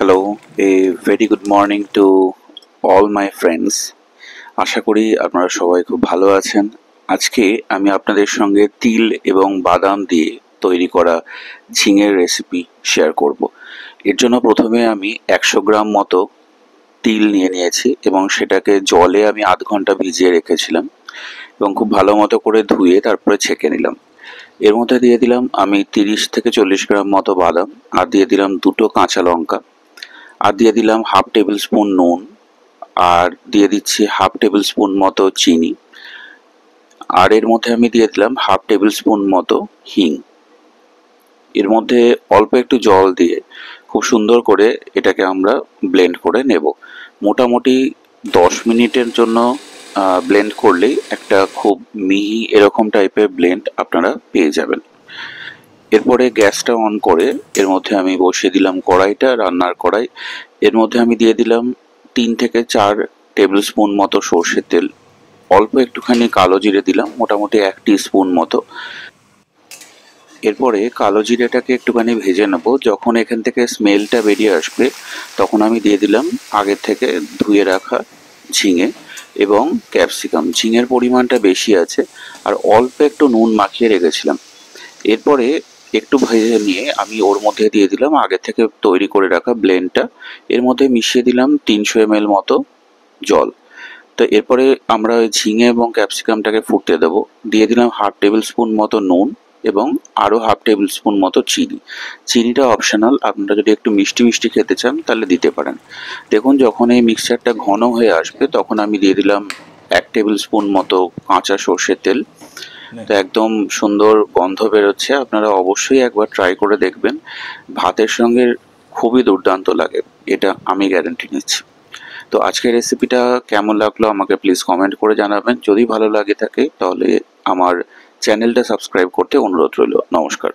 Hello, a very good morning to all my friends. আশা করি আপনারা সবাই খুব ভালো আছেন। আজকে আমি আপনাদের সঙ্গে তিল এবং বাদাম দিয়ে তৈরি করা ঝিঙের রেসিপি শেয়ার করব। এর জন্য প্রথমে আমি 100 গ্রাম মতো তিল নিয়ে নিয়েছি এবং সেটাকে জলে আমি আধ ঘন্টা ভিজিয়ে রেখেছিলাম এবং খুব ভালো মতো করে ধুয়ে তারপরে ছেঁকে নিলাম। এর মধ্যে দিয়ে দিলাম আমি 30 থেকে 40 গ্রাম মতো বাদাম, আর দিয়ে দিলাম 2টো কাঁচা লঙ্কা, আর দিয়ে দিলাম হাফ টেবিল স্পুন নুন, আর দিয়ে দিচ্ছি হাফ টেবিল স্পুন মতো চিনি, আর এর মধ্যে আমি দিয়ে দিলাম হাফ টেবিল স্পুন মতো হিং। এর মধ্যে অল্প একটু জল দিয়ে খুব সুন্দর করে এটাকে আমরা ব্লেন্ড করে নেব। মোটামুটি 10 মিনিটের জন্য ব্লেন্ড করলেই একটা খুব মিহি এরকম টাইপের ব্লেন্ড আপনারা পেয়ে যাবেন। এরপরে গ্যাসটা অন করে এর মধ্যে আমি বসিয়ে দিলাম কড়াইটা, রান্নার কড়াই। এর মধ্যে আমি দিয়ে দিলাম 3 থেকে 4 টেবিল স্পুন মতো সর্ষের তেল, অল্প একটুখানি কালো জিরে দিলাম, মোটামুটি 1 টিস্পুন মতো। এরপরে কালো জিরেটাকে একটুখানি ভেজে নেবো। যখন এখান থেকে স্মেলটা বেরিয়ে আসবে তখন আমি দিয়ে দিলাম আগে থেকে ধুয়ে রাখা ঝিঙে এবং ক্যাপসিকাম। ঝিঙের পরিমাণটা বেশি আছে আর অল্প একটু নুন মাখিয়ে রেখেছিলাম। এরপরে একটু ভেজে নিয়ে আমি ওর মধ্যে দিয়ে দিলাম আগে থেকে তৈরি করে রাখা ব্লেন্ডটা। এর মধ্যে মিশিয়ে দিলাম 300 ml মতো জল। তো এরপরে আমরা ওই ঝিঙে এবং ক্যাপসিকামটাকে ফুটতে দেবো। দিয়ে দিলাম হাফ টেবিল স্পুন মতো নুন এবং আরও হাফ টেবিল স্পুন মতো চিনি। চিনিটা অপশনাল, আপনারা যদি একটু মিষ্টি মিষ্টি খেতে চান তাহলে দিতে পারেন। দেখুন যখন এই মিক্সচারটা ঘন হয়ে আসবে তখন আমি দিয়ে দিলাম 1 টেবিল স্পুন মতো কাঁচা সর্ষের তেল। তো একদম সুন্দর গন্ধ বেরোচ্ছে, আপনারা অবশ্যই একবার ট্রাই করে দেখবেন। ভাতের সঙ্গে খুবই দুর্দান্ত লাগে, এটা আমি গ্যারান্টি নিচ্ছি। তো আজকের রেসিপিটা কেমন লাগলো আমাকে প্লিজ কমেন্ট করে জানাবেন। যদি ভালো লাগে থাকে তাহলে আমার চ্যানেলটা সাবস্ক্রাইব করতে অনুরোধ রইল। নমস্কার।